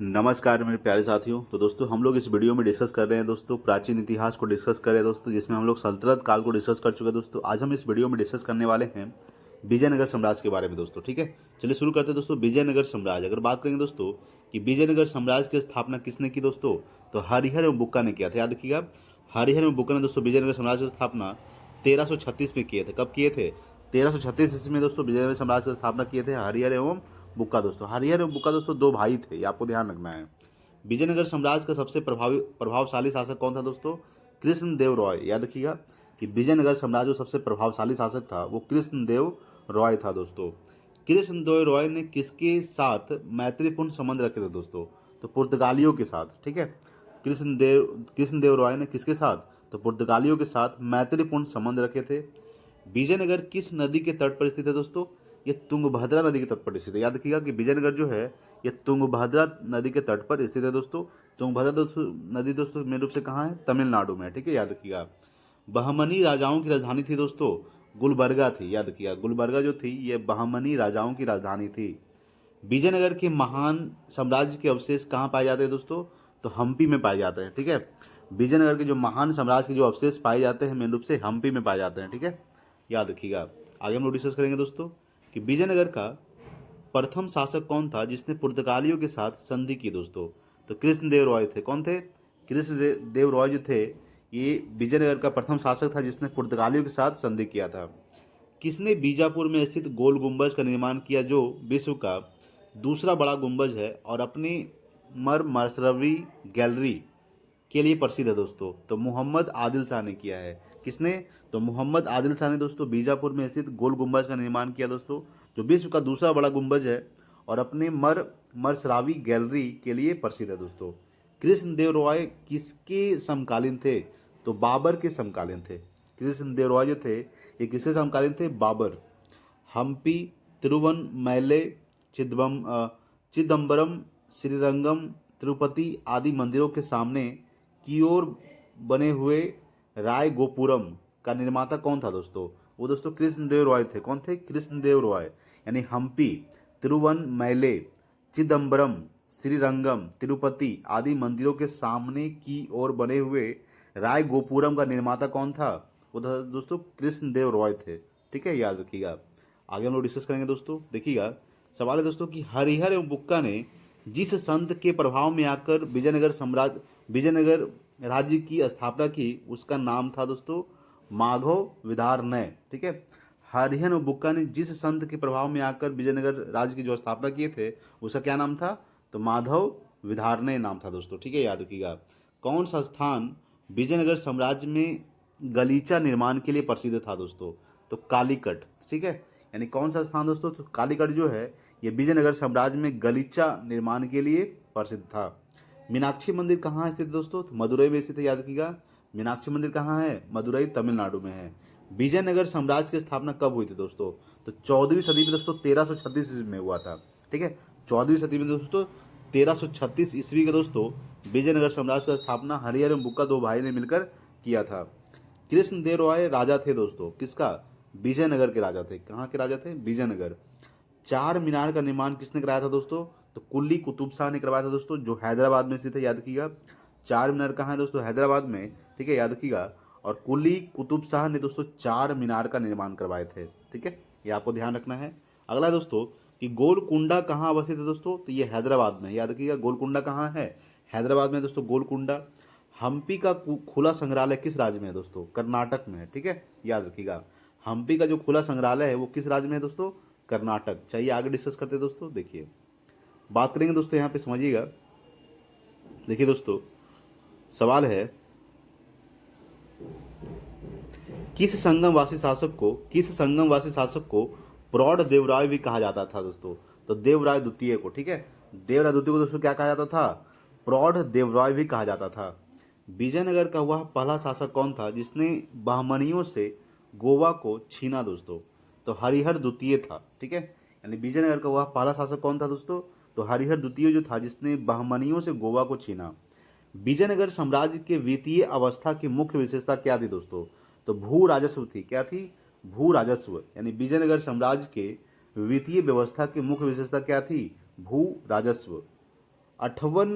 नमस्कार मेरे प्यारे साथियों। तो दोस्तों हम लोग इस वीडियो में डिस्कस कर रहे हैं दोस्तों प्राचीन इतिहास को डिस्कस कर रहे हैं दोस्तों, जिसमें हम लोग सल्तनत काल को डिस्कस कर चुके हैं दोस्तों। आज हम इस वीडियो में डिस्कस करने वाले हैं विजयनगर साम्राज्य के बारे में दोस्तों। ठीक है, चलिए शुरू करते हैं दोस्तों। विजयनगर साम्राज्य, अगर बात करेंगे दोस्तों कि विजयनगर साम्राज्य की स्थापना किसने की दोस्तों, तो हरिहर एवं बुक्का ने किया था। याद रखिएगा, हरिहर एवं बुक्का ने दोस्तों विजयनगर साम्राज्य की स्थापना 1336 में किए थे। कब किए थे? 1336 ईस्वी में दोस्तों विजयनगर साम्राज्य की स्थापना किए थे हरिहर एवं बुक्का दोस्तों। हरिहर एवं बुक्का दोस्तों दो भाई थे, ये आपको ध्यान रखना है। विजयनगर साम्राज्य का सबसे प्रभावशाली शासक कौन था दोस्तों? कृष्णदेव रॉय। याद रखिएगा कि विजयनगर साम्राज्य का सबसे प्रभावशाली शासक था वो कृष्णदेव रॉय था दोस्तों। कृष्णदेव रॉय ने किसके साथ मैत्रीपूर्ण संबंध रखे थे दोस्तों? तो पुर्तगालियों के साथ। ठीक है, कृष्णदेव रॉय ने किसके साथ? तो पुर्तगालियों के साथ मैत्रीपूर्ण संबंध रखे थे। विजयनगर किस नदी के तट पर स्थित है दोस्तों? ये तुंगभद्रा नदी के तट पर स्थित है। याद रखिएगा कि विजयनगर जो है ये तुंगभद्रा नदी के तट पर स्थित है दोस्तों। तुंगभद्रा नदी दोस्तों मेन रूप से कहाँ है? तमिलनाडु में है। ठीक है, याद रखिएगा। बहमनी राजाओं की राजधानी थी दोस्तों, गुलबर्गा थी। याद रखिएगा, गुलबर्गा जो थी ये बहमनी राजाओं की राजधानी थी। विजयनगर के महान साम्राज्य के अवशेष कहाँ पाए जाते हैं दोस्तों? तो हम्पी में पाए जाते हैं। ठीक है, विजयनगर के जो महान साम्राज्य के जो अवशेष पाए जाते हैं मेन रूप से हम्पी में पाए जाते हैं। ठीक है, याद रखिएगा। आगे हम लोग डिस्कस करेंगे दोस्तों कि विजयनगर का प्रथम शासक कौन था जिसने पुर्तगालियों के साथ संधि की दोस्तों? तो कृष्णदेव रॉय थे। कौन थे? कृष्णदेव रॉय जो थे ये विजयनगर का प्रथम शासक था जिसने पुर्तगालियों के साथ संधि किया था। किसने बीजापुर में स्थित गोल गुंबज का निर्माण किया जो विश्व का दूसरा बड़ा गुंबज है और अपनी मरमरसरवी गैलरी के लिए प्रसिद्ध है दोस्तों? तो मोहम्मद आदिल शाह ने किया है। किसने? तो मोहम्मद आदिल शाह ने दोस्तों बीजापुर में स्थित गोल गुंबज का निर्माण किया दोस्तों, जो विश्व का दूसरा बड़ा गुंबज है और अपने मरसरावी गैलरी के लिए प्रसिद्ध है दोस्तों। कृष्णदेव रॉय किसके समकालीन थे? तो बाबर के समकालीन थे। कृष्णदेव रॉय जो थे ये किसके समकालीन थे? बाबर। हम्पी, तिरुवनमैले, चिदम्बरम, श्रीरंगम, तिरुपति आदि मंदिरों के सामने की ओर बने हुए राय गोपुरम का निर्माता कौन था दोस्तों? वो दोस्तों कृष्णदेव रॉय थे। कौन थे? कृष्णदेव रॉय। यानी हम्पी, तिरुवनमैले, चिदम्बरम, श्रीरंगम, तिरुपति आदि मंदिरों के सामने की ओर बने हुए राय गोपुरम का निर्माता कौन था? वो था दोस्तों कृष्णदेव रॉय थे। ठीक है, याद रखिएगा। आगे हम लोग डिस्कस करेंगे दोस्तों। देखिएगा, सवाल है दोस्तों कि हरिहर एवं बुक्का ने जिस संत के प्रभाव में आकर विजयनगर राज्य की स्थापना की उसका नाम था दोस्तों माधव विधारनय। ठीक है, हरिहर एवं बुक्का ने जिस संत के प्रभाव में आकर विजयनगर राज्य की जो स्थापना किए थे उसका क्या नाम था? तो माधव विधारनय नाम था दोस्तों। ठीक है, याद रखिएगा। कौन सा स्थान विजयनगर साम्राज्य में गलीचा निर्माण के लिए प्रसिद्ध था दोस्तों? तो कालीकट। ठीक है, यानी कौन सा स्थान दोस्तों? तो कालीकट जो है ये विजयनगर साम्राज्य में गलीचा निर्माण के लिए प्रसिद्ध था। मीनाक्षी मंदिर कहाँ स्थित है दोस्तों? तो मदुरई में स्थित है। याद रखिएगा, मीनाक्षी मंदिर कहाँ है? मदुरई, तमिलनाडु में है। विजयनगर साम्राज्य की स्थापना कब हुई थी दोस्तों? तो 14वीं सदी में दोस्तों 1336 ईस्वी में हुआ था। ठीक है, 14वीं सदी में दोस्तों 1336 ईस्वी के दोस्तों विजयनगर साम्राज्य की स्थापना हरिहर एवं बुक्का दो भाई ने मिलकर किया था। कृष्णदेव रॉय राजा थे दोस्तों, किसका? विजयनगर के राजा थे। कहाँ के राजा थे? विजयनगर। चार मीनार का निर्माण किसने कराया था दोस्तों? तो कुली कुतुब शाह ने करवाया था दोस्तों, जो हैदराबाद में स्थित है। याद रखिएगा, चार मीनार कहाँ है दोस्तों? हैदराबाद में। ठीक है, याद रखिएगा। और कुली कुतुब शाह ने दोस्तों चार मीनार का निर्माण करवाए थे। ठीक है, ये आपको ध्यान रखना है। अगला है दोस्तों कि गोलकुंडा कहाँ अवस्थित है दोस्तों? तो ये हैदराबाद में। याद रखिएगा, गोलकुंडा कहाँ है? हैदराबाद में दोस्तों गोलकुंडा। हम्पी का खुला संग्रहालय किस राज्य में है दोस्तों? कर्नाटक में है। ठीक है, याद रखिएगा। हम्पी का जो खुला संग्रहालय है वो किस राज्य में है दोस्तों? कर्नाटक। चाहिए आगे डिस्कस करते हैं दोस्तों। देखिए, बात करेंगे दोस्तों, यहाँ पे समझिएगा। देखिए दोस्तों, सवाल है किस संगमवासी शासक को प्रौढ़ देवराय भी कहा जाता था दोस्तों? तो देवराय द्वितीय को। ठीक है, देवराय द्वितीय को दोस्तों क्या कहा जाता था? प्रौढ़ देवराय भी कहा जाता था। विजयनगर का वह पहला शासक कौन था जिसने बहमनियों से गोवा को छीना दोस्तों? तो हरिहर द्वितीय था। ठीक है, यानी विजयनगर का वह पहला शासक कौन था दोस्तों? तो हरिहर द्वितीय जो था जिसने बहमनियों से गोवा को छीना। विजयनगर साम्राज्य के वित्तीय अवस्था की मुख्य विशेषता क्या थी दोस्तों? तो भू राजस्व थी। क्या थी? भू राजस्व। यानी विजयनगर साम्राज्य के वित्तीय व्यवस्था की मुख्य विशेषता क्या थी? भू राजस्व। अठवन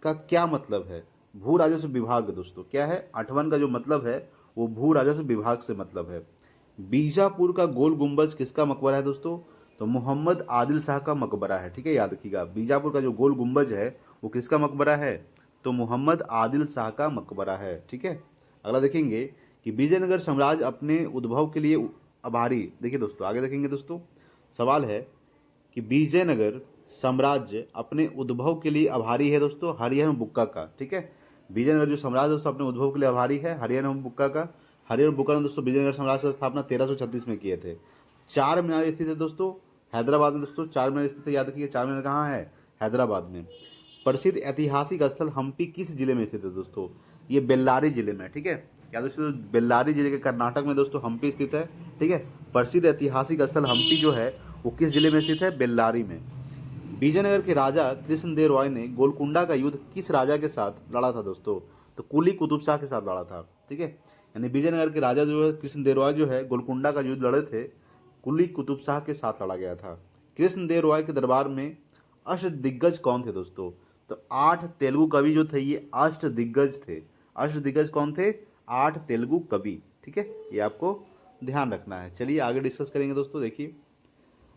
का क्या मतलब है? भू राजस्व विभाग दोस्तों क्या है? अठवन का जो मतलब है वो भू राजस्व विभाग से मतलब है। बीजापुर का गोल गुंबज किसका मकबरा है दोस्तों? तो मोहम्मद आदिल शाह का मकबरा है। ठीक है, याद रखिएगा, बीजापुर का जो गोल गुंबज है वो किसका मकबरा है? तो मोहम्मद आदिल शाह का मकबरा है। ठीक है, अगला देखेंगे कि विजयनगर साम्राज्य अपने उद्भव के लिए आभारी। देखिए दोस्तों, आगे देखेंगे दोस्तों, सवाल है कि विजयनगर साम्राज्य अपने उद्भव के लिए आभारी है दोस्तों हरिहर बुक्का का। ठीक है, विजयनगर जो साम्राज्य दोस्तों अपने उद्भव के लिए आभारी है हरिहर बुक्का का। हरिहर बुक्का ने दोस्तों विजयनगर साम्राज्य की स्थापना 1336 में किए थे। चार मीनार स्थित है दोस्तों हैदराबाद में। दोस्तों चार मीनार स्थित है, याद रखिए, चार मीनार कहाँ है? हैदराबाद में। प्रसिद्ध ऐतिहासिक स्थल हम्पी किस जिले में स्थित है दोस्तों? ये बेल्लारी जिले में। ठीक है, याद दोस्तों, बेल्लारी जिले के कर्नाटक में दोस्तों हम्पी स्थित है। ठीक है, प्रसिद्ध ऐतिहासिक स्थल हम्पी जो है वो किस जिले में स्थित है? बेल्लारी में। विजयनगर के राजा कृष्णदेव राय ने गोलकुंडा का युद्ध किस राजा के साथ लड़ा था दोस्तों? तो कुली कुतुब शाह के साथ लड़ा था। ठीक है, यानी विजयनगर के राजा जो है कृष्णदेव राय जो है गोलकुंडा का युद्ध लड़े थे, कुली कुतुब शाह के साथ लड़ा गया था। कृष्णदेव राय के दरबार में अष्ट दिग्गज कौन थे दोस्तों? तो 8 तेलुगु कवि जो थे ये अष्ट दिग्गज थे। अष्ट दिग्गज कौन थे? 8 तेलुगु कवि। ठीक है, ये आपको ध्यान रखना है। चलिए आगे डिस्कस करेंगे दोस्तों। देखिए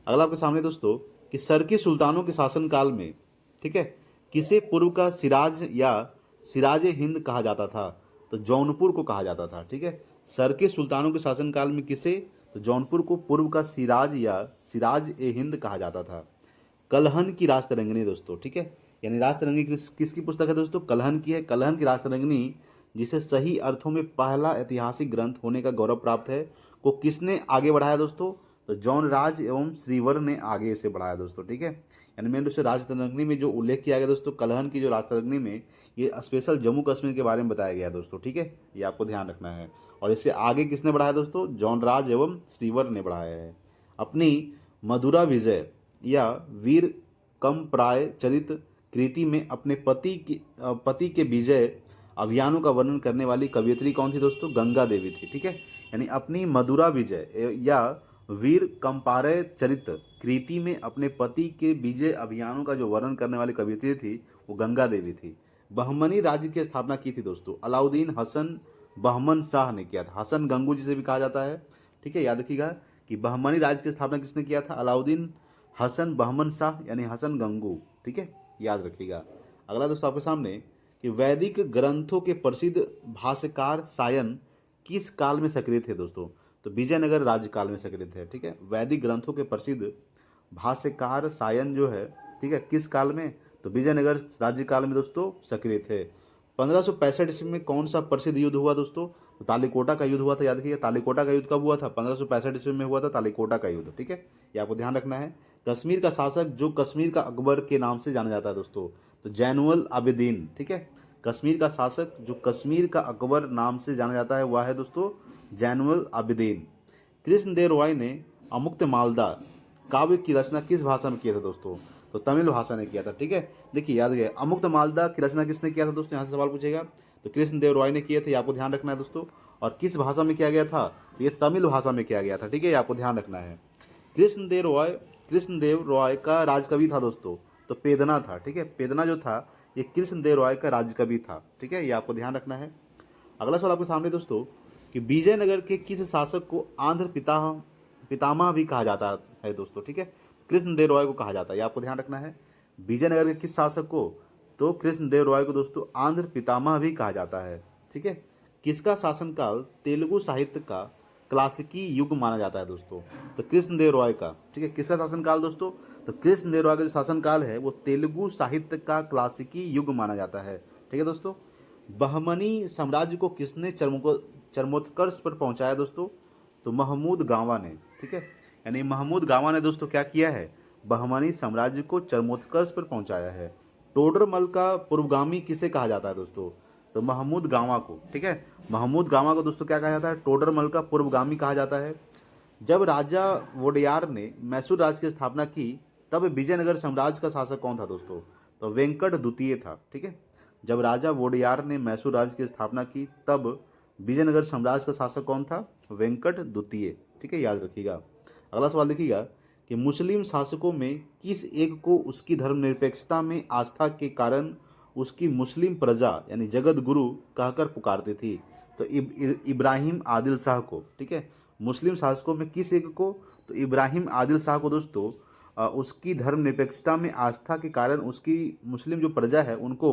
अगला आपके सामने दोस्तों कि सरकी सुल्तानों के शासनकाल में, ठीक है, किसे पूर्व का सिराज या सिराज हिंद कहा जाता था? तो जौनपुर को कहा जाता था। ठीक है, सरकी सुल्तानों के शासनकाल में किसे? तो जौनपुर को पूर्व का सिराज या सिराज ए हिंद कहा जाता था। कलहन की राजतरंगिणी दोस्तों, ठीक है, यानी राजतरंगिणी किसकी पुस्तक है दोस्तों? कलहन की है। कलहन की राजतरंगिणी, जिसे सही अर्थों में पहला ऐतिहासिक ग्रंथ होने का गौरव प्राप्त है, को किसने आगे बढ़ाया दोस्तों? तो जॉन राज एवं श्रीवर ने आगे इसे बढ़ाया दोस्तों। ठीक है, यानी मेन रूप से राजतरंगिणी में जो उल्लेख किया गया दोस्तों कलहन की जो राजतरंगिणी में, ये स्पेशल जम्मू कश्मीर के बारे में बताया गया दोस्तों। ठीक है, ये आपको ध्यान रखना है। और इसे आगे किसने बढ़ाया दोस्तों? जॉन राज एवं श्रीवर ने बढ़ाया है। अपनी मधुरा विजय या वीर कमप्राय चरित कृति में अपने पति के विजय अभियानों का वर्णन करने वाली कवयित्री कौन थी दोस्तों? गंगा देवी थी। ठीक है, यानी अपनी मधुरा विजय या वीर कंपारय चरित कृति में अपने पति के विजय अभियानों का जो वर्णन करने वाली कवयित्री थी वो गंगा देवी थी। बहमनी राज्य की स्थापना की थी दोस्तों अलाउद्दीन हसन बहमन शाह ने किया था। हसन गंगू जिसे भी कहा जाता है। ठीक है, याद रखिएगा कि बहमनी राज्य की स्थापना किसने किया था? अलाउद्दीन हसन बहमन शाह यानी हसन गंगू। ठीक है, याद रखिएगा। अगला दोस्तों आपके सामने कि वैदिक ग्रंथों के प्रसिद्ध भाष्यकार सायन किस काल में सक्रिय थे दोस्तों? तो विजयनगर राज्य काल में सक्रिय थे। ठीक है, वैदिक ग्रंथों के प्रसिद्ध भाष्यकार सायन जो है, ठीक है, किस काल में? तो विजयनगर राज्य काल में दोस्तों सक्रिय थे। 1565 ईस्वी में कौन सा प्रसिद्ध युद्ध हुआ दोस्तों? तो तालीकोटा का युद्ध हुआ था। याद रखिए, तालीकोटा का युद्ध कब हुआ था? 1565 ईस्वी में हुआ था तालीकोटा का युद्ध। ठीक है, ये आपको ध्यान रखना है। कश्मीर का शासक जो कश्मीर का अकबर के नाम से जाना जाता है दोस्तों, तो जैनुअल आबिदीन। ठीक है, कश्मीर का शासक जो कश्मीर का अकबर नाम से जाना जाता है वह है दोस्तों जैनुअल आबिदीन। कृष्णदेव राय ने अमुक्त मालदा काव्य की रचना किस भाषा में किया था दोस्तों? तो तमिल भाषा ने किया था। ठीक है, देखिए याद गया, अमुक्त मालदा की रचना किसने किया था दोस्तों? यहाँ से सवाल पूछेगा। तो कृष्णदेव राय ने किए थे, आपको ध्यान रखना है दोस्तों। और किस भाषा में किया गया था? ये तमिल भाषा में किया गया था। ठीक है, आपको ध्यान रखना है। कृष्णदेव राय का राजकवि था दोस्तों, तो पेदना था। ठीक है, पेदना जो था ये कृष्णदेव राय का राजकवि था। ठीक है, ये आपको ध्यान रखना है। अगला सवाल आपके सामने दोस्तों कि विजयनगर के किस शासक को आंध्र पितामह भी कहा जाता है दोस्तों? ठीक है, कृष्णदेव राय को कहा जाता है, ये आपको ध्यान रखना है। विजयनगर के किस शासक को? तो कृष्णदेव राय को दोस्तों आंध्र पितामह भी कहा जाता है। ठीक है, किसका शासनकाल तेलुगु साहित्य का क्लासिकी युग माना जाता है दोस्तों? तो कृष्णदेव राय का। ठीक है, किसका शासनकाल दोस्तों? तो कृष्णदेव राय का जो शासनकाल है वो तेलुगु साहित्य का क्लासिकी युग माना जाता है। ठीक है दोस्तों, बहमनी साम्राज्य को किसने चरमोत्कर्ष पर पहुंचाया दोस्तों? तो महमूद गावा ने। ठीक है, यानी महमूद गावा ने दोस्तों क्या किया है? बहमनी साम्राज्य को चरमोत्कर्ष पर पहुंचाया है। टोडरमल का पूर्वगामी किसे कहा जाता है दोस्तों? तो महमूद गावा को। ठीक है, महमूद गावा को दोस्तों क्या कहा जाता है? टोडरमल का पूर्वगामी कहा जाता है। जब राजा वोडेयार ने मैसूर राज्य की स्थापना की तब विजयनगर साम्राज्य का शासक कौन था दोस्तों? तो वेंकट द्वितीय था। ठीक है, जब राजा वोडेयार ने मैसूर राज्य की स्थापना की तब विजयनगर साम्राज्य का शासक कौन था? वेंकट द्वितीय। ठीक है, याद रखिएगा। अगला सवाल देखिएगा कि मुस्लिम शासकों में किस एक को उसकी धर्मनिरपेक्षता में आस्था के कारण उसकी मुस्लिम प्रजा यानी जगत गुरु कहकर पुकारती थी? तो इब्राहिम आदिल शाह को। ठीक है, मुस्लिम शासकों में किस एक को? तो इब्राहिम आदिल शाह को दोस्तों उसकी धर्मनिरपेक्षता में आस्था के कारण उसकी मुस्लिम जो प्रजा है उनको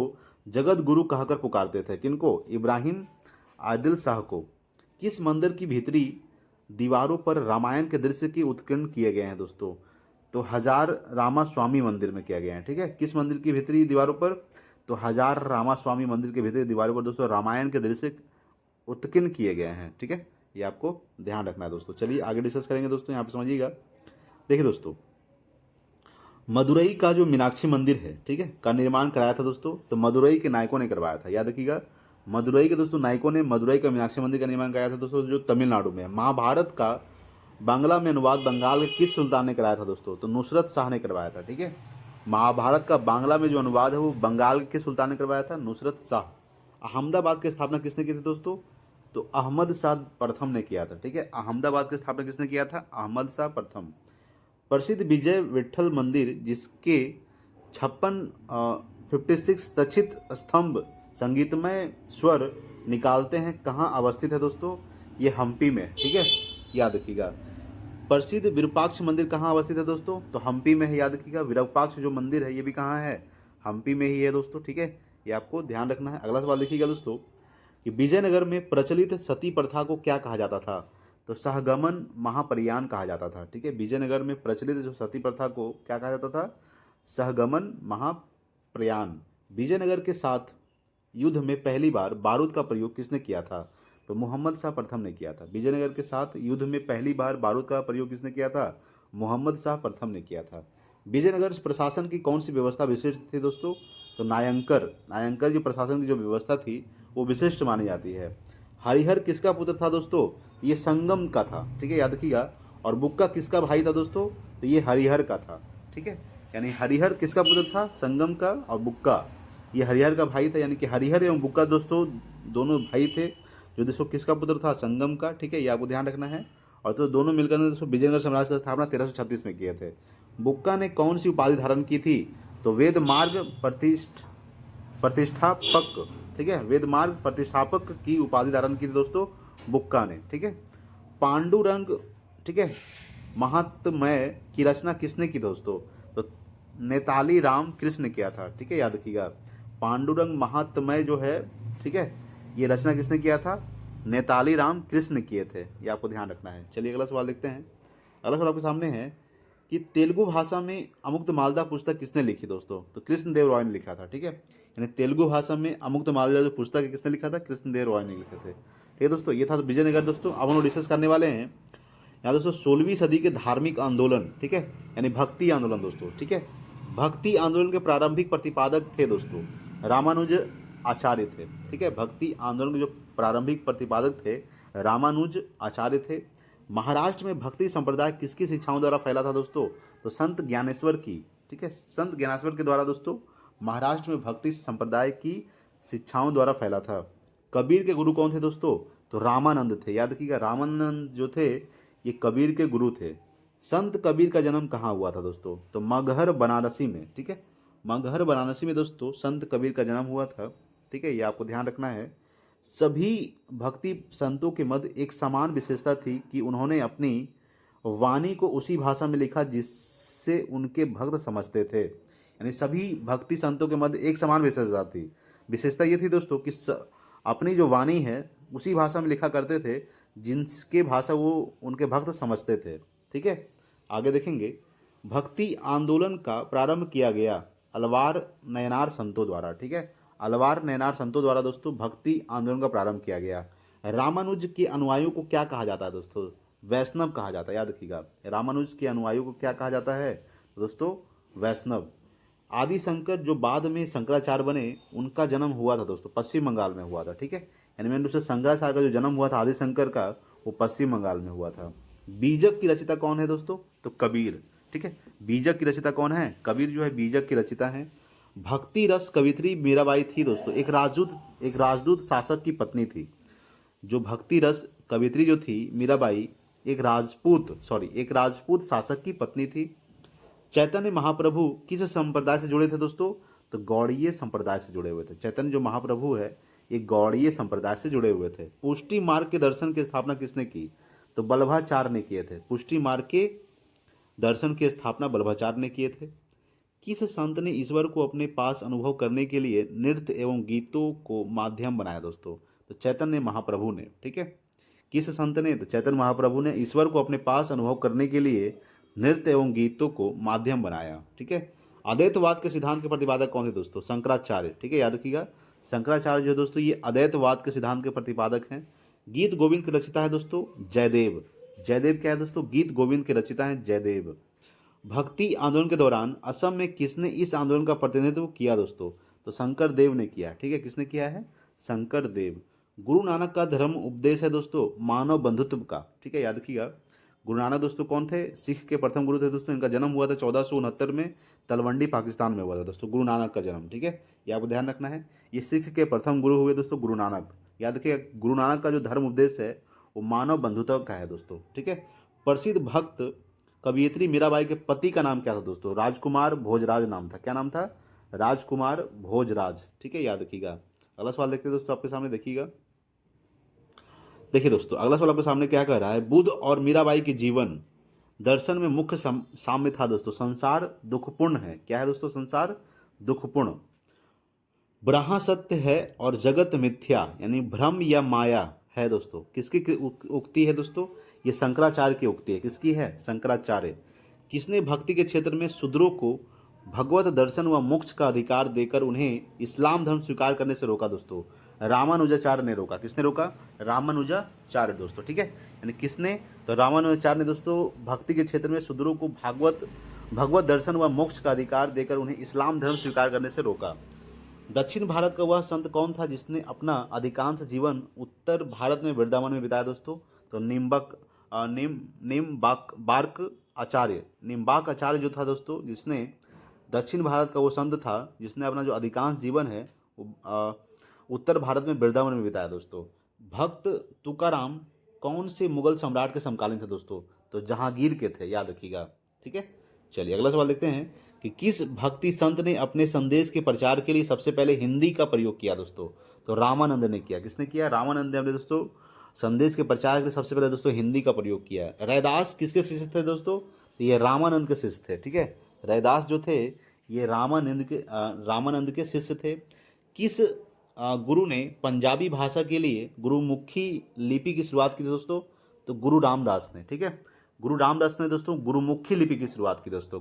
जगत गुरु कहकर पुकारते थे। किनको? इब्राहिम आदिल शाह को। किस मंदिर की भीतरी दीवारों पर रामायण के दृश्य की उत्कीर्ण किए गए हैं दोस्तों? तो हजार रामा स्वामी मंदिर में किया गया है। ठीक है, किस मंदिर की भीतरी दीवारों पर? तो हजार रामा स्वामी मंदिर के भीतरी दीवारों पर दोस्तों रामायण के दृश्य उत्कीर्ण किए गए हैं। ठीक है, ये आपको ध्यान रखना है दोस्तों। चलिए आगे डिस्कस करेंगे दोस्तों, यहाँ पे समझिएगा। देखिए दोस्तों, मदुरई का जो मीनाक्षी मंदिर है, ठीक है, का निर्माण कराया था दोस्तों, तो मदुरई के नायकों ने करवाया था। याद रखिएगा, मदुरई के दोस्तों नायकों ने मदुरई का मीनाक्षी मंदिर का निर्माण कराया था दोस्तों, जो तमिलनाडु में है। महाभारत का बांग्ला में अनुवाद बंगाल के किस सुल्तान ने कराया था दोस्तों? तो नुसरत शाह ने करवाया था। ठीक है, महाभारत का बांग्ला में जो अनुवाद है वो बंगाल के सुल्तान ने करवाया था, नुसरत शाह। अहमदाबाद की स्थापना किसने की थी दोस्तों? तो अहमद शाह प्रथम ने किया था। ठीक है, अहमदाबाद की स्थापना किसने किया था? अहमद शाह प्रथम। प्रसिद्ध विजय विठल मंदिर जिसके 56 दक्षित स्तंभ संगीतमय स्वर निकालते हैं, कहाँ अवस्थित है दोस्तों? ये हम्पी में। ठीक है, याद रखिएगा। प्रसिद्ध विरूपाक्ष मंदिर कहाँ अवस्थित है दोस्तों? तो हम्पी में है। याद रखिएगा, विरूपाक्ष जो मंदिर है ये भी कहाँ है? हम्पी में ही है दोस्तों। ठीक है, ये आपको ध्यान रखना है। अगला सवाल देखिएगा दोस्तों कि विजयनगर में प्रचलित सती प्रथा को क्या कहा जाता था? तो सहगमन महाप्रयाण कहा जाता था। ठीक है, विजयनगर में प्रचलित जो सती प्रथा को क्या कहा जाता था? सहगमन महाप्रयाण। विजयनगर के साथ युद्ध में पहली बार बारूद का प्रयोग किसने किया था? तो मोहम्मद शाह प्रथम ने किया था। विजयनगर के साथ युद्ध में पहली बार बारूद का प्रयोग किसने किया था? मोहम्मद शाह प्रथम ने किया था। विजयनगर प्रशासन की कौन सी व्यवस्था विशिष्ट थी दोस्तों? तो नायंकर जो प्रशासन की जो व्यवस्था थी वो विशिष्ट मानी जाती है। हरिहर किसका पुत्र था दोस्तों? ये संगम का था। ठीक है, याद रखिएगा। और बुक्का किसका भाई था दोस्तों? तो ये हरिहर का था। ठीक है, यानी हरिहर किसका पुत्र था? संगम का। और बुक्का ये हरिहर का भाई था, यानी कि हरिहर एवं बुक्का दोस्तों दोनों भाई थे। जो दोस्तों किसका पुत्र था? संगम का। ठीक है, ये आपको ध्यान रखना है। और तो दोनों मिलकर दोस्तों विजयनगर साम्राज्य की स्थापना 1336 में किए थे। बुक्का ने कौन सी उपाधि धारण की थी? तो वेद मार्ग प्रतिष्ठापक। ठीक है, वेद मार्ग प्रतिष्ठापक की उपाधि धारण की थी दोस्तों बुक्का ने। ठीक है, पांडुरंग, ठीक है, महात्म्य की रचना किसने की दोस्तों? तो नेताली राम कृष्ण ने किया था। ठीक है, याद रखिएगा, पांडुरंग महात्म्य जो है, ठीक है, ये रचना किसने किया था? नेताली राम कृष्ण किए थे। ये आपको ध्यान रखना है। चलिए अगला सवाल देखते हैं। अगला सवाल आपके सामने है कि तेलुगु भाषा में अमुक्त मालदा पुस्तक किसने लिखी दोस्तों? तो कृष्णदेव रॉय ने लिखा था। ठीक है, यानी तेलुगु भाषा में अमुक्त मालदा जो पुस्तक है किसने लिखा था? कृष्णदेव रॉय ने लिखे थे। ठीक है दोस्तों, ये था विजयनगर दोस्तों। अब हम लोग डिस्कस करने वाले हैं यहाँ दोस्तों 16वीं सदी के धार्मिक आंदोलन। ठीक है, यानी भक्ति आंदोलन दोस्तों। ठीक है, भक्ति आंदोलन के प्रारंभिक प्रतिपादक थे दोस्तों रामानुज आचार्य थे। ठीक है, भक्ति आंदोलन के जो प्रारंभिक प्रतिपादक थे रामानुज आचार्य थे। महाराष्ट्र में भक्ति संप्रदाय किसकी शिक्षाओं द्वारा फैला था दोस्तों? तो संत ज्ञानेश्वर की। ठीक है, संत ज्ञानेश्वर के द्वारा दोस्तों महाराष्ट्र में भक्ति संप्रदाय की शिक्षाओं द्वारा फैला था। कबीर के गुरु कौन थे दोस्तों? तो रामानंद थे। याद रखिएगा, रामानंद जो थे ये कबीर के गुरु थे। संत कबीर का जन्म कहाँ हुआ था दोस्तों? तो मगहर बनारसी में। ठीक है, मगहर बनारसी में दोस्तों संत कबीर का जन्म हुआ था। ठीक है, ये आपको ध्यान रखना है। सभी भक्ति संतों के मध्य एक समान विशेषता थी कि उन्होंने अपनी वाणी को उसी भाषा में लिखा जिससे उनके भक्त समझते थे। यानी सभी भक्ति संतों के मध्य एक समान विशेषता थी। विशेषता ये थी दोस्तों कि अपनी जो वाणी है उसी भाषा में लिखा करते थे जिनके भाषा वो उनके भक्त समझते थे। ठीक है, आगे देखेंगे। भक्ति आंदोलन का प्रारंभ किया गया अलवार नयनार संतों द्वारा। ठीक है, अलवार नयनार संतों द्वारा दोस्तों भक्ति आंदोलन का प्रारंभ किया गया। रामानुज के अनुयायियों को क्या कहा जाता है दोस्तों? वैष्णव कहा जाता है। याद रखिएगा, रामानुज के अनुयायियों को क्या कहा जाता है दोस्तों? वैष्णव। आदि शंकर जो बाद में शंकराचार्य बने उनका जन्म हुआ था दोस्तों पश्चिम बंगाल में हुआ था। ठीक है, यानी मैंने दूसरे शंकराचार्य का जो जन्म हुआ था आदि शंकर का वो पश्चिम बंगाल में हुआ था। बीजक की रचयिता कौन है दोस्तों? तो कबीर। ठीक है, बीजक की रचयिता कौन है? कबीर जो है बीजक की रचयिता है। भक्ति रस कवित्री मीराबाई थी दोस्तों एक राजदूत शासक की पत्नी थी। जो भक्ति रस कवित्री जो थी मीराबाई एक राजपूत शासक की पत्नी थी। चैतन्य महाप्रभु किस संप्रदाय से जुड़े थे दोस्तों? तो गौड़ीय संप्रदाय से जुड़े हुए थे। चैतन्य जो महाप्रभु है ये गौड़ीय संप्रदाय से जुड़े हुए थे। पुष्टि मार्ग के दर्शन की स्थापना किसने की? तो बल्लभाचार्य ने किए थे। पुष्टि मार्ग के दर्शन की स्थापना बल्लभाचार्य ने किए थे। किस संत ने ईश्वर को अपने पास अनुभव करने के लिए नृत्य एवं गीतों को माध्यम बनाया दोस्तों? तो चैतन्य महाप्रभु ने। ठीक है, किस संत ने? तो चैतन्य महाप्रभु ने ईश्वर को अपने पास अनुभव करने के लिए नृत्य एवं गीतों को माध्यम बनाया। ठीक है, अद्वैतवाद के सिद्धांत के प्रतिपादक कौन थे दोस्तों? शंकराचार्य। ठीक है, याद रखिएगा, शंकराचार्य जो दोस्तों ये अद्वैतवाद के सिद्धांत के प्रतिपादक हैं। गीत गोविंद के रचिता है दोस्तों जयदेव। जयदेव क्या है दोस्तों? गीत गोविंद के रचिता है जयदेव। भक्ति आंदोलन के दौरान असम में किसने इस आंदोलन का प्रतिनिधित्व किया दोस्तों? तो शंकर देव ने किया। ठीक है, किसने किया है? शंकर देव। गुरु नानक का धर्म उपदेश है दोस्तों मानव बंधुत्व का। ठीक है, याद रखिएगा, गुरु नानक दोस्तों कौन थे? सिख के प्रथम गुरु थे दोस्तों। इनका जन्म हुआ था 1469 में, तलवंडी पाकिस्तान में हुआ था दोस्तों गुरु नानक का जन्म। ठीक है, ये आपको ध्यान रखना है। ये सिख के प्रथम गुरु हुए दोस्तों गुरु नानक। याद रखिएगा, गुरु नानक का जो धर्म उपदेश है वो मानव बंधुत्व का है दोस्तों। ठीक है, प्रसिद्ध भक्त कवियत्री मीराबाई के पति का नाम क्या था दोस्तों? राजकुमार भोजराज नाम था। क्या नाम था? राजकुमार भोजराज। ठीक है, याद रखिएगा। अगला सवाल देखते हैं दोस्तों, आपके सामने देखिएगा। देखिए दोस्तों, अगला सवाल आपके सामने क्या कह रहा है? बुद्ध और मीराबाई के जीवन दर्शन में मुख्य साम्य था दोस्तों संसार दुखपूर्ण है। क्या है दोस्तों? संसार दुखपूर्ण। ब्रह्म सत्य है और जगत मिथ्या यानी भ्रम या माया है दोस्तों। किसकी उक्ति है दोस्तों? ये शंकराचार्य की उक्ति है। किसकी है? शंकराचार्य। किसने भक्ति के क्षेत्र में शूद्रों को भगवत दर्शन व मोक्ष का अधिकार देकर उन्हें इस्लाम धर्म स्वीकार करने से रोका दोस्तों? रामानुजाचार्य ने रोका। किसने रोका? रामानुजाचार्य दोस्तों। ठीक है, यानी किसने? तो रामानुजाचार्य ने दोस्तों भक्ति के क्षेत्र में शूद्रों को भगवत दर्शन व मोक्ष का अधिकार देकर उन्हें इस्लाम धर्म स्वीकार करने से रोका। दक्षिण भारत का वह संत कौन था जिसने अपना अधिकांश जीवन उत्तर भारत में वृंदावन में बिताया दोस्तों? तो निम्बार्क आचार्य जो था दोस्तों, जिसने दक्षिण भारत का वो संत था जिसने अपना जो अधिकांश जीवन है वो उत्तर भारत में वृंदावन में बिताया दोस्तों। भक्त तुकाराम कौन से मुगल सम्राट के समकालीन थे दोस्तों? तो जहांगीर के थे। याद रखिएगा। ठीक है, चलिए अगला सवाल देखते हैं कि किस भक्ति संत ने अपने संदेश के प्रचार के लिए सबसे पहले हिंदी का प्रयोग किया दोस्तों? तो रामानंद ने किया। किसने किया? रामानंद ने दोस्तों संदेश के प्रचार के लिए सबसे पहले दोस्तों हिंदी का प्रयोग किया। रैदास किसके शिष्य थे दोस्तों? तो ये रामानंद के शिष्य थे। ठीक है, रैदास जो थे ये रामानंद के शिष्य थे। किस गुरु ने पंजाबी भाषा के लिए गुरुमुखी लिपि की शुरुआत की थी दोस्तों? तो गुरु रामदास ने। ठीक है, गुरु रामदास ने दोस्तों गुरुमुखी लिपि की शुरुआत की दोस्तों।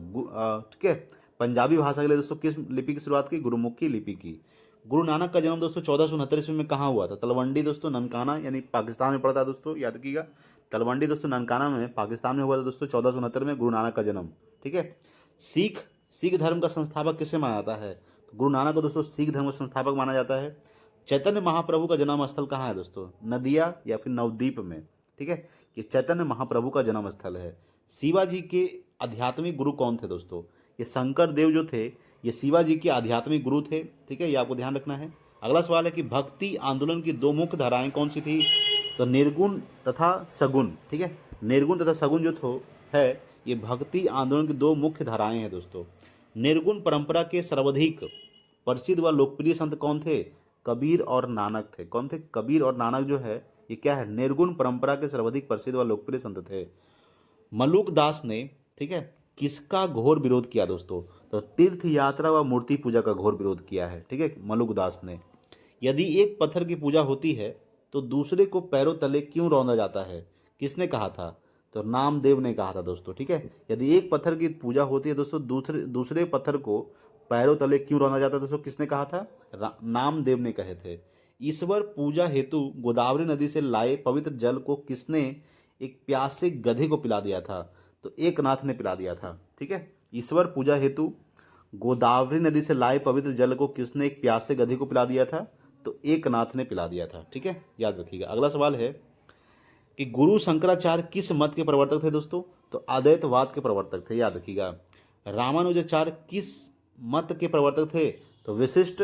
ठीक है, पंजाबी भाषा के लिए दोस्तों किस लिपि की शुरुआत की? गुरुमुखी लिपि की। गुरु नानक का जन्म दोस्तों 1469 ईस्वी में कहाँ हुआ था? तलवंडी दोस्तों ननकाना यानी पाकिस्तान में पड़ता है दोस्तों। याद रखिएगा, तलवंडी दोस्तों ननकाना में पाकिस्तान में हुआ था दोस्तों 1469 में गुरु नानक का जन्म। ठीक है, सिख धर्म का संस्थापक किसे माना जाता है? तो गुरु नानक को दोस्तों सिख धर्म का संस्थापक माना जाता है। चैतन्य महाप्रभु का जन्म स्थल कहाँ है दोस्तों? नदिया या फिर नवद्वीप में। ठीक है, ये चैतन्य महाप्रभु का जन्म स्थल है। शिवाजी के आध्यात्मिक गुरु कौन थे दोस्तों? ये शंकर देव जो थे ये शिवाजी के आध्यात्मिक गुरु थे। ठीक है, ये आपको ध्यान रखना है। अगला सवाल है कि भक्ति आंदोलन की दो मुख्य धाराएं कौन सी थी? तो निर्गुण तथा सगुण। ठीक है, निर्गुण तथा सगुण जो है ये भक्ति आंदोलन की दो मुख्य धाराएं हैं दोस्तों। निर्गुण परंपरा के सर्वाधिक प्रसिद्ध व लोकप्रिय संत कौन थे? कबीर और नानक थे। कौन थे? कबीर और नानक जो है ये क्या है? निर्गुण परंपरा के सर्वाधिक प्रसिद्ध व लोकप्रिय संत थे। मलुक दास ने, ठीक है, किसका घोर विरोध किया दोस्तों? तो तीर्थ यात्रा व मूर्ति पूजा का घोर विरोध किया है। ठीक है, मलुक दास ने। यदि एक पत्थर की पूजा होती है तो दूसरे को पैरों तले क्यों रौंदा जाता है? किसने कहा था? तो नामदेव ने कहा था दोस्तों। ठीक है, यदि एक पत्थर की पूजा होती है दोस्तों दूसरे पत्थर को पैरों तले क्यों रौंदा जाता है दोस्तों? किसने कहा था? नामदेव ने कहे थे। ईश्वर पूजा हेतु गोदावरी नदी से लाए पवित्र जल को किसने एक प्यासे गधे को पिला दिया था? तो एकनाथ ने पिला दिया था। ठीक है, ईश्वर पूजा हेतु गोदावरी नदी से लाए पवित्र जल को किसने एक प्यासे गधे को पिला दिया था? तो एकनाथ ने पिला दिया था। ठीक है, याद रखिएगा। अगला सवाल है कि गुरु शंकराचार्य किस मत के प्रवर्तक थे दोस्तों? तो अद्वैतवाद के प्रवर्तक थे। याद रखिएगा। रामानुजाचार्य किस मत के प्रवर्तक थे? तो विशिष्ट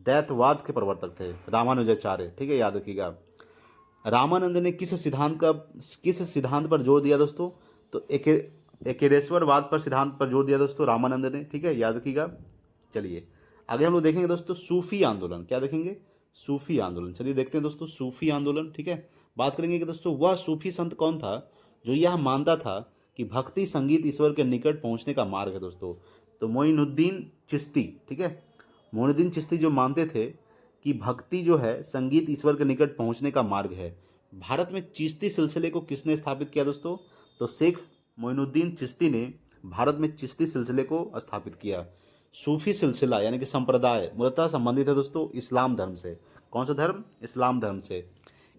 दैतवाद के प्रवर्तक थे रामानुजाचार्य। ठीक है, याद रखिएगा। रामानंद ने किस सिद्धांत पर जोर दिया दोस्तों? तो एकेश्वरवाद पर सिद्धांत पर जोर दिया दोस्तों रामानंद ने, ठीक है, याद रखिएगा। चलिए आगे हम लोग देखेंगे दोस्तों सूफी आंदोलन। क्या देखेंगे? सूफी आंदोलन। चलिए देखते हैं दोस्तों सूफी आंदोलन, ठीक है। बात करेंगे कि दोस्तों वह सूफी संत कौन था जो यह मानता था कि भक्ति संगीत ईश्वर के निकट पहुंचने का मार्ग है दोस्तों? तो मोइनुद्दीन चिश्ती, ठीक है। मोइनुद्दीन चिश्ती जो मानते थे कि भक्ति जो है संगीत ईश्वर के निकट पहुंचने का मार्ग है। भारत में चिश्ती सिलसिले को किसने स्थापित किया दोस्तों? तो शेख मोइनुद्दीन चिश्ती ने भारत में चिश्ती सिलसिले को स्थापित किया। सूफी सिलसिला यानी कि संप्रदाय मूलतः संबंधित है दोस्तों इस्लाम धर्म से। कौन सा धर्म? इस्लाम धर्म से।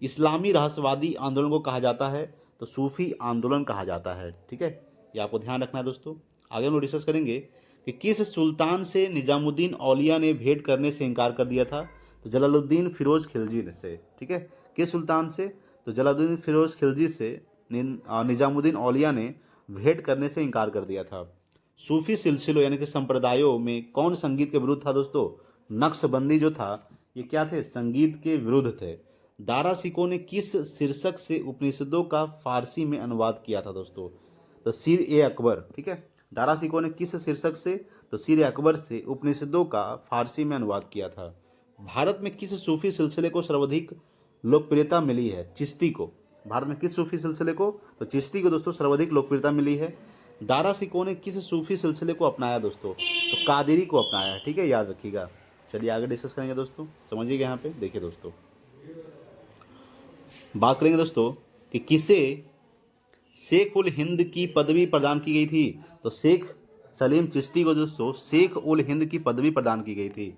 इस्लामी रहस्यवादी आंदोलन को कहा जाता है तो सूफी आंदोलन कहा जाता है, ठीक है। ये आपको ध्यान रखना है दोस्तों। आगे हम लोग डिस्कस करेंगे कि किस सुल्तान से निजामुद्दीन औलिया ने भेंट करने से इनकार कर दिया था? तो जलालुद्दीन फिरोज खिलजी से, ठीक है। किस सुल्तान से? तो जलालुद्दीन फिरोज खिलजी से निजामुद्दीन औलिया ने भेंट करने से इनकार कर दिया था। सूफी सिलसिलों यानी कि संप्रदायों में कौन संगीत के विरुद्ध था दोस्तों? नक्शबंदी जो था ये क्या थे? संगीत के विरुद्ध थे। दारा सिकों ने किस शीर्षक से उपनिषदों का फारसी में अनुवाद किया था दोस्तों? तो सीर ए अकबर, ठीक है। दारा सिकों ने किस शीर्षक से? तो सीर ए अकबर से उपनिषदों का फारसी में अनुवाद किया था। भारत में किस सूफी सिलसिले को सर्वाधिक लोकप्रियता मिली है? चिश्ती को। भारत में किस सूफी सिलसिले को? तो चिश्ती को दोस्तों सर्वाधिक लोकप्रियता मिली है। दारा सिकों ने किस सूफी सिलसिले को अपनाया दोस्तों? तो कादिरी को अपनाया है, ठीक है, याद रखिएगा। चलिए आगे डिस्कस करेंगे दोस्तों, समझिएगा। यहाँ पे देखिए दोस्तों, बात करेंगे दोस्तों कि किसे शेख उल हिंद की पदवी प्रदान की गई थी? तो शेख सलीम चिश्ती को दोस्तों शेख उल हिंद की पदवी प्रदान की गई थी।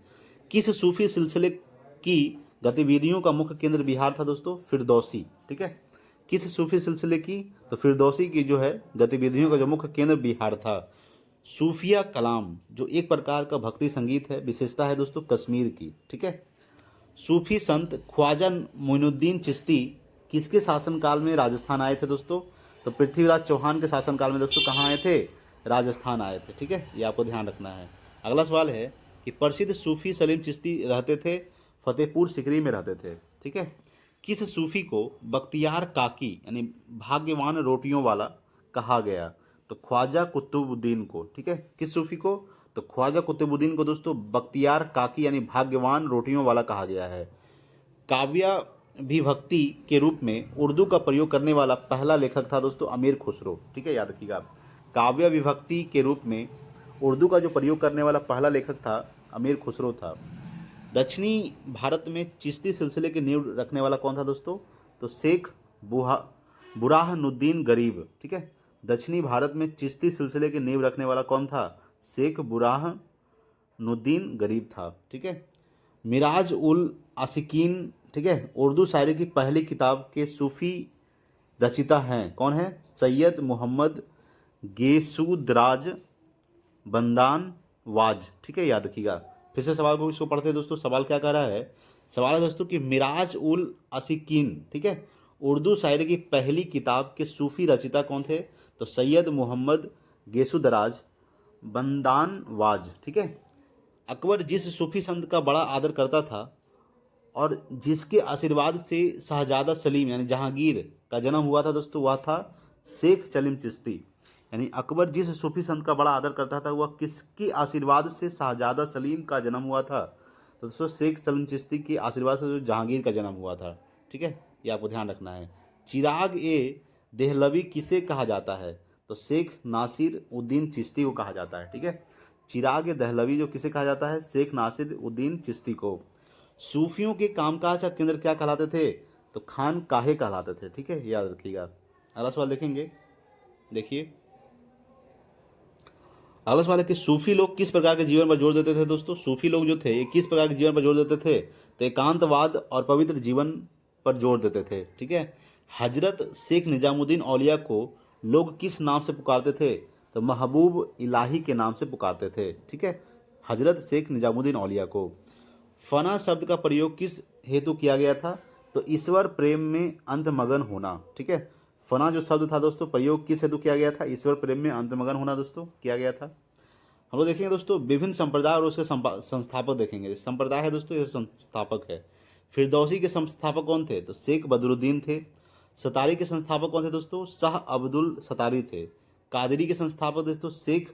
किस सूफी सिलसिले की गतिविधियों का मुख्य केंद्र बिहार था दोस्तों? फिरदौसी, ठीक है। किस सूफी सिलसिले की? तो फिरदौसी की जो है गतिविधियों का जो मुख्य केंद्र बिहार था। सूफिया कलाम जो एक प्रकार का भक्ति संगीत है, विशेषता है दोस्तों कश्मीर की, ठीक है। सूफी संत ख्वाजा मोइनुद्दीन चिश्ती किसके शासनकाल में राजस्थान आए थे दोस्तों? तो पृथ्वीराज चौहान के शासनकाल में दोस्तों कहाँ आए थे? राजस्थान आए थे, ठीक है। ये आपको ध्यान रखना है। अगला सवाल है कि प्रसिद्ध सूफी सलीम चिश्ती रहते थे फतेहपुर सिकरी में रहते थे, ठीक है। किस सूफी को बख्तियार काकी यानी भाग्यवान रोटियों वाला कहा गया? तो ख्वाजा कुतुबुद्दीन को, ठीक है। किस सूफी को? तो ख्वाजा कुतुबुद्दीन को दोस्तों बख्तियार काकी यानी भाग्यवान रोटियों वाला कहा गया है। काव्याभिव्यक्ति के रूप में उर्दू का प्रयोग करने वाला पहला लेखक था दोस्तों अमीर खुसरो, ठीक है, याद रखिएगा। काव्याभिव्यक्ति के रूप में उर्दू का जो प्रयोग करने वाला पहला लेखक था अमीर खुसरो था। दक्षिणी भारत में चिश्ती सिलसिले की नींव रखने वाला कौन था दोस्तों? तो शेख बुरहानुद्दीन गरीब, ठीक है। दक्षिणी भारत में चिश्ती सिलसिले की नींव रखने वाला कौन था? शेख बुरहानुद्दीन गरीब था, ठीक है। मिराज उल आशिकीन, ठीक है, उर्दू शायरी की पहली किताब के सूफी रचिता हैं, कौन है? सैयद मोहम्मद गेसुदराज बंदान वाज, ठीक है, याद रखिएगा। फिर से सवाल को इसको पढ़ते हैं दोस्तों। सवाल क्या कह रहा है? सवाल है दोस्तों कि मिराज उल आशिकीन, ठीक है, उर्दू शायरी की पहली किताब के सूफी रचिता कौन थे? तो सैयद मोहम्मद गेसुदराज बंदान वाज, ठीक है। अकबर जिस सूफी संत का बड़ा आदर करता था और जिसके आशीर्वाद से शहजादा सलीम यानी जहांगीर का जन्म हुआ था दोस्तों, वह था शेख सलीम चिश्ती। यानी अकबर जिस सूफी संत का बड़ा आदर करता था वह किसके आशीर्वाद से शहजादा सलीम का जन्म हुआ था? तो दोस्तों शेख सलीम चिश्ती के आशीर्वाद से जो जहांगीर का जन्म हुआ था, ठीक है, ये आपको ध्यान रखना है। चिराग ए देहलवी किसे कहा जाता है? तो शेख नासिर उद्दीन चिश्ती को कहा जाता है, ठीक है। चिराग ए देहलवी जो किसे कहा जाता है? शेख नासिर उद्दीन चिश्ती को। सूफियों के कामकाज का केंद्र क्या कहलाते थे? तो खान काहे कहलाते थे, ठीक है, याद रखिएगा। अगला सवाल देखेंगे, देखिए अगला सवाल है कि सूफी लोग किस प्रकार के जीवन पर जोर देते थे दोस्तों? सूफी लोग जो थे ये किस प्रकार के जीवन पर जोर देते थे? तो एकांतवाद और पवित्र जीवन पर जोर देते थे, ठीक है। हजरत शेख निजामुद्दीन औलिया को लोग किस नाम से पुकारते थे? तो महबूब इलाही के नाम से पुकारते थे, ठीक है, हजरत शेख निजामुद्दीन औलिया को। फना शब्द का प्रयोग किस हेतु किया गया था? तो ईश्वर प्रेम में अंतर्मगन होना, ठीक है। फना जो शब्द था दोस्तों प्रयोग किस हेतु किया गया था? ईश्वर प्रेम में अंतर्मगन होना दोस्तों किया गया था। हम लोग देखेंगे दोस्तों विभिन्न संप्रदाय और उसके संस्थापक देखेंगे। संप्रदाय है दोस्तों, ये संस्थापक है। फिरदौसी के संस्थापक कौन थे? तो शेख बदरुद्दीन थे। सतारी के संस्थापक कौन थे दोस्तों? शाह अब्दुल सतारी थे। कादरी के संस्थापक दोस्तों शेख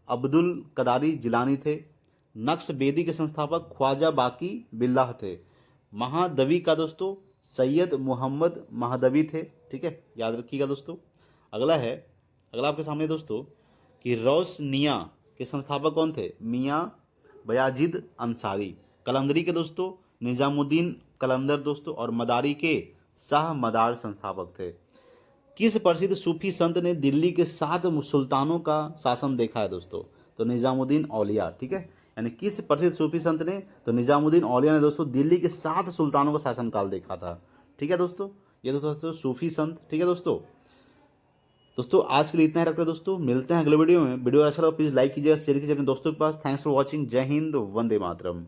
अब्दुल कदारी जिलानी थे। नक्शबेदी के संस्थापक ख्वाजा बाकी बिल्लाह थे। महादवी का दोस्तों सैयद मोहम्मद महादवी थे। ठीक है, याद रखिएगा दोस्तों। अगला आपके सामने दोस्तों कि रोशनिया के संस्थापक कौन थे? मियाँ बयाजिद अंसारी। कलंदरी के दोस्तों निजामुद्दीन कलंदर दोस्तों, और मदारी के शाह मदार संस्थापक थे। किस प्रसिद्ध सूफी संत ने दिल्ली के 7 सुल्तानों का शासन देखा है दोस्तों? तो निजामुद्दीन औलिया। ठीक है, यानी किस प्रसिद्ध सूफी संत ने? तो निजामुद्दीन औलिया ने दोस्तों दिल्ली के 7 सुल्तानों का शासनकाल देखा था। ठीक है दोस्तों, ये दोस्तों सूफी संत। ठीक है दोस्तों आज के लिए इतना ही रखते हैं दोस्तों, मिलते हैं अगले वीडियो में। वीडियो अच्छा लगा प्लीज़ लाइक कीजिएगा, शेयर कीजिए अपने दोस्तों के पास। Thanks for watching. जय हिंद, वंदे मातरम।